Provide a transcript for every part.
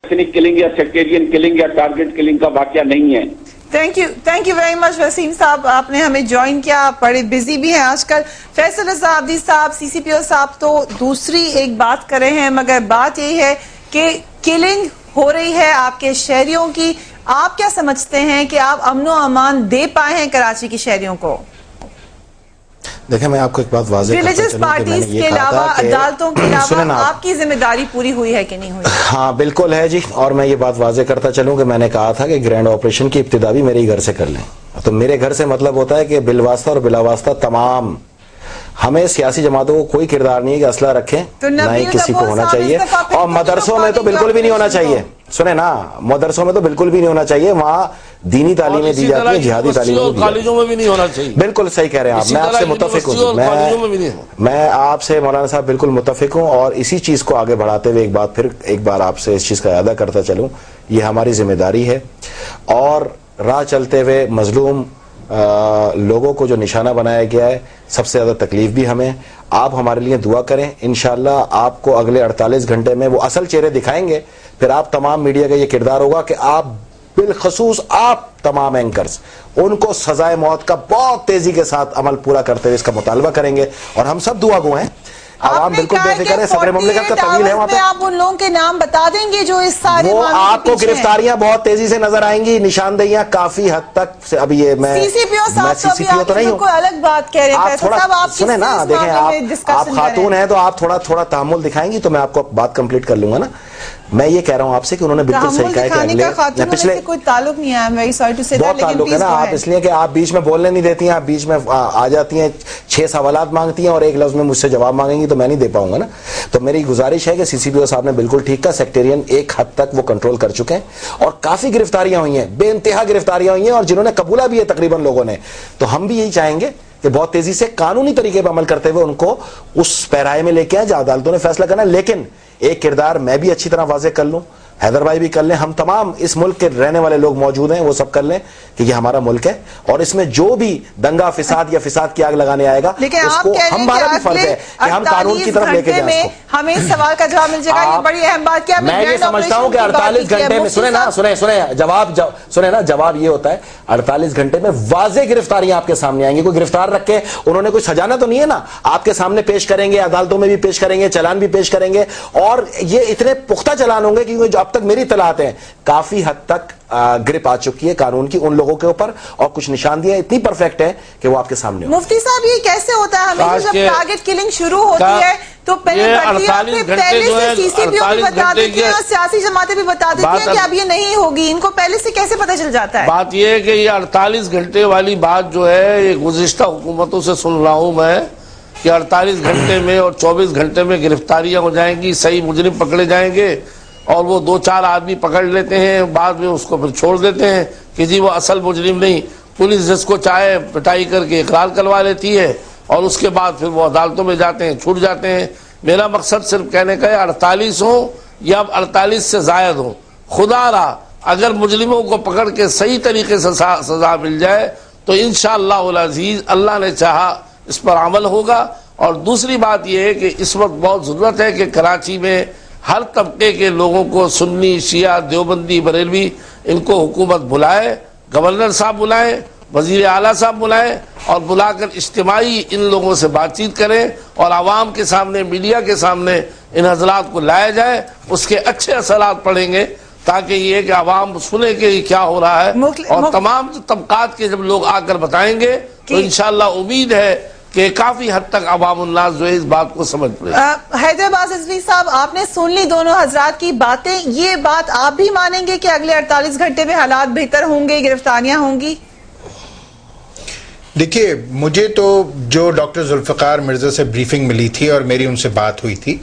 Ethnic killing یا sectarian killing یا target killing کا واقعہ نہیں ہے. Thank you very much Waseem صاحب, آپ نے ہمیں جوائن کیا. بڑے بزی بھی ہیں آج کل. فیصل رضا عابدی صاحب, سی سی پی او صاحب تو دوسری ایک بات کر رہے ہیں, مگر بات یہی ہے کہ کلنگ ہو رہی ہے آپ کے شہریوں کی. آپ کیا سمجھتے ہیں کہ آپ امن و امان دے پائے ہیں کراچی کی شہریوں کو؟ دیکھیں میں آپ کو ایک بات واضح کرتا ریلیجس چلوں کہ میں پارٹیز نے کے یہ کہا علاوہ تھا کہ عدالتوں کے علاوہ آپ کی ذمہ داری پوری ہوئی ہے کہ نہیں ہوئی؟ ہاں بالکل ہے جی, اور میں یہ بات واضح کرتا چلوں کہ میں نے کہا تھا کہ گرینڈ آپریشن کی ابتدا بھی میرے ہی گھر سے کر لیں. تو میرے گھر سے مطلب ہوتا ہے کہ بالواسطہ اور بلا واسطہ تمام, ہمیں سیاسی جماعتوں کو کوئی کردار نہیں ہے کہ اسلحہ رکھیں, نہ ہی کسی کو ہونا چاہیے. اور مدرسوں میں تو بالکل بھی نہیں ہونا چاہیے. سنیں نا, مدرسوں میں تو بالکل بھی نہیں ہونا چاہیے. وہاں دینی تعلیمیں دی جاتی ہیں, جہادی تعلیمیں دی جاتی ہیں. کالجوں میں بھی نہیں ہونا چاہیے. بالکل صحیح کہہ رہے ہیں آپ, میں آپ سے متفق ہوں. میں آپ سے مولانا صاحب بالکل متفق ہوں, اور اسی چیز کو آگے بڑھاتے ہوئے ایک بار آپ سے اس چیز کا اعادہ کرتا چلوں. یہ ہماری ذمہ داری ہے, اور راہ چلتے ہوئے مظلوم لوگوں کو جو نشانہ بنایا گیا ہے, سب سے زیادہ تکلیف بھی ہمیں. آپ ہمارے لیے دعا کریں, انشاءاللہ آپ کو اگلے 48 گھنٹے میں وہ اصل چہرے دکھائیں گے. پھر آپ تمام میڈیا کا یہ کردار ہوگا کہ آپ بالخصوص آپ تمام اینکرز ان کو سزائے موت کا بہت تیزی کے ساتھ عمل پورا کرتے ہوئے اس کا مطالبہ کریں گے. اور ہم سب دعا گو ہیں, عوام بالکل بے فکر ہے. صدر مملکت کا طویل ہے وہاں پہ. آپ ان لوگوں کے نام بتا دیں گے جو اس سارے وہ آپ کو گرفتاریاں بہت تیزی سے نظر آئیں گی, نشاندہیاں کافی حد تک. ابھی یہ میں سی سی پی او صاحب تو نہیں ہوں, کوئی الگ بات کہہ رہے ہیں. سنیں نا, دیکھیں آپ خاتون ہیں تو آپ تھوڑا تحمل دکھائیں گی تو میں آپ کو بات کمپلیٹ کر لوں گا نا. میں یہ کہہ رہا ہوں آپ سے کہ انہوں نے بالکل صحیح کہا کہ پچھلے کوئی تعلق نہیں ہے. بہت تعلق ہے نا. آپ اس لیے کہ آپ بیچ میں بولنے نہیں دیتی ہیں, آپ بیچ میں آ جاتی ہیں, 6 سوالات مانگتی ہیں اور ایک لفظ میں مجھ سے جواب مانگیں گی تو میں نہیں دے پاؤں گا نا. تو میری گزارش ہے کہ سی سی پی او صاحب نے بالکل ٹھیک کہا, سیکٹیرین ایک حد تک وہ کنٹرول کر چکے ہیں, اور کافی گرفتاریاں ہوئی ہیں, بے انتہا گرفتاریاں ہوئی ہیں, اور جنہوں نے قبولہ بھی ہے تقریباً لوگوں نے. تو ہم بھی یہی چاہیں گے کہ بہت تیزی سے قانونی طریقے پر عمل کرتے ہوئے ان کو اس پیرائے میں لے کے آئیں جہاں عدالتوں نے فیصلہ کرنا. لیکن ایک کردار میں بھی اچھی طرح واضح کر لوں, حیدر بھائی بھی کر لیں, ہم تمام اس ملک کے رہنے والے لوگ موجود ہیں وہ سب کر لیں کہ یہ ہمارا ملک ہے, اور اس میں جو بھی دنگا فساد یا فساد کی آگ لگانے آئے گا اس کو ہمارا بھی فرض ہے کہ ہم قانون کی طرف لے کے جائیں. ہمیں اس سوال کا جواب مل جائے گا. یہ بڑی اہم بات کیا میں یہ سمجھتا ہوں کہ 48 گھنٹے میں سنیں نا جواب یہ ہوتا ہے 48 گھنٹے میں واضح گرفتاریاں آپ کے سامنے آئیں گی. کوئی گرفتار رکھ کے انہوں نے کوئی سجانا تو نہیں ہے نا, آپ کے سامنے پیش کریں گے, عدالتوں میں بھی پیش کریں گے, چلان بھی پیش کریں گے, اور یہ اتنے پختہ چلان ہوں گے کیونکہ جو اب تک میری اطلاعات ہیں کافی حد تک گرپ آ چکی ہے قانون کی ان لوگوں کے اوپر, اور کچھ نشاندہیاں اتنی پرفیکٹ ہیں کہ وہ آپ کے سامنے. مفتی صاحب یہ کیسے ہوتا ہے, ہمیشہ جب ٹارگٹ کلنگ شروع ہوتی ہے تو پہلے سے سی سی پی او بھی بتا دیتی ہے اور سیاسی جماعتیں بھی بتا دیتی ہیں کہ اب یہ نہیں ہوگی, ان کو پہلے سے کیسے پتہ چل جاتا ہے؟ بات یہ ہے کہ یہ 48 گھنٹے والی بات جو ہے یہ گزشتہ حکومتوں سے سن رہا ہوں میں کہ 48 گھنٹے میں اور 24 گھنٹے میں گرفتاریاں ہو جائیں گی, صحیح مجرم پکڑے جائیں گے, اور وہ 2-4 آدمی پکڑ لیتے ہیں, بعد میں اس کو پھر چھوڑ دیتے ہیں کہ جی وہ اصل مجرم نہیں. پولیس جس کو چاہے پٹائی کر کے اقرار کروا لیتی ہے, اور اس کے بعد پھر وہ عدالتوں میں جاتے ہیں, چھوٹ جاتے ہیں. میرا مقصد صرف کہنے کا ہے 48 ہوں یا 48 سے زائد ہوں, خدا را اگر مجرموں کو پکڑ کے صحیح طریقے سے سزا مل جائے تو انشاءاللہ العزیز اللہ نے چاہا اس پر عمل ہوگا. اور دوسری بات یہ ہے کہ اس وقت بہت ضرورت ہے کہ کراچی میں ہر طبقے کے لوگوں کو, سنی, شیعہ, دیوبندی, بریلوی, ان کو حکومت بلائے, گورنر صاحب بلائیں, وزیر اعلیٰ صاحب بلائیں, اور بلا کر اجتماعی ان لوگوں سے بات چیت کریں, اور عوام کے سامنے, میڈیا کے سامنے ان حضرات کو لایا جائے. اس کے اچھے اثرات پڑیں گے تاکہ یہ کہ عوام سنے کہ یہ کیا ہو رہا ہے, اور تمام طبقات کے جب لوگ آ کر بتائیں گے تو انشاءاللہ امید ہے کہ کافی حد تک عوام الناس جو ہے اس بات کو سمجھ پڑے. حیدرآباد رضوی صاحب, آپ نے سن لی دونوں حضرات کی باتیں, یہ بات آپ بھی مانیں گے کہ اگلے 48 گھنٹے میں حالات بہتر ہوں گے, گرفتاریاں ہوں گی؟ دیکھیے مجھے تو جو ڈاکٹر ذوالفقار مرزا سے بریفنگ ملی تھی اور میری ان سے بات ہوئی تھی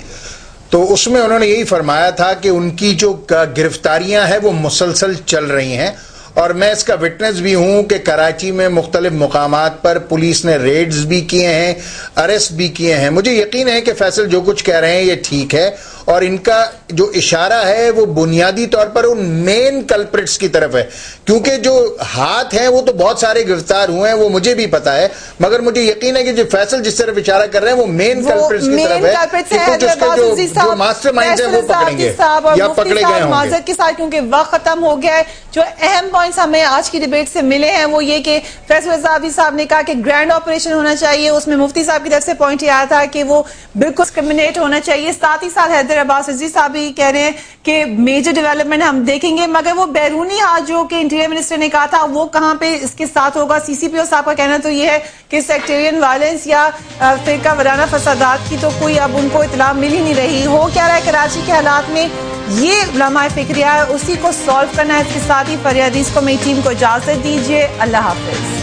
تو اس میں انہوں نے یہی فرمایا تھا کہ ان کی جو گرفتاریاں ہیں وہ مسلسل چل رہی ہیں, اور میں اس کا وٹنس بھی ہوں کہ کراچی میں مختلف مقامات پر پولیس نے ریڈز بھی کیے ہیں, اریسٹ بھی کیے ہیں. مجھے یقین ہے کہ فیصل جو کچھ کہہ رہے ہیں یہ ٹھیک ہے, اور ان کا جو اشارہ ہے وہ بنیادی طور پر ان مین کلپریٹس کی طرف ہے، کیونکہ جو ہاتھ ہیں وہ تو بہت سارے گرفتار ہوئے ہیں، وہ مجھے بھی پتا ہے، مگر مجھے یقین ہے کہ جو فیصل جس طرف اشارہ کر رہے ہیں وہ مین کلپریٹس کی طرف ہے کہ کچھ اس کے جو ماسٹر مائنڈز ہیں وہ پکڑیں گے یا پکڑے گئے ہوں گے۔ معذرت کے ساتھ کیونکہ وقت ختم ہو گیا ہے، جو اہم پوائنٹس ہمیں آج کی ڈیبیٹ سے ملے ہیں وہ یہ کہ فیصل رضا عابدی صاحب نے کہا کہ گرینڈ آپریشن ہونا چاہیے، اس میں مفتی صاحب کی طرف سے پوائنٹ یہ آیا تھا کہ وہ بالکل ڈسکریمنیٹ ہونا چاہیے، ساتھ ہی ساتھ حیدر عباس رضوی صاحب بھی کہہ رہے ہیں کہ میجر ڈیولپمنٹ ہم دیکھیں گے، مگر وہ بیرونی ہاتھ جو کہ انٹیریئر منسٹر نے کہا تھا وہ کہاں پہ اس کے ساتھ ہوگا۔ سی سی پی او صاحب کا کہنا تو یہ ہے کہ سیکٹیرین وائلنس یا فرقہ وارانہ فسادات کی تو کوئی اب ان کو اطلاع مل ہی نہیں رہی۔ ہو کیا رہا ہے کراچی کے حالات میں، یہ لمحہ فکریہ ہے، اسی کو سالو کرنا ہے۔ اس کے ساتھ ہی فریادیس کو میری ٹیم کو اجازت دیجیے، اللہ حافظ۔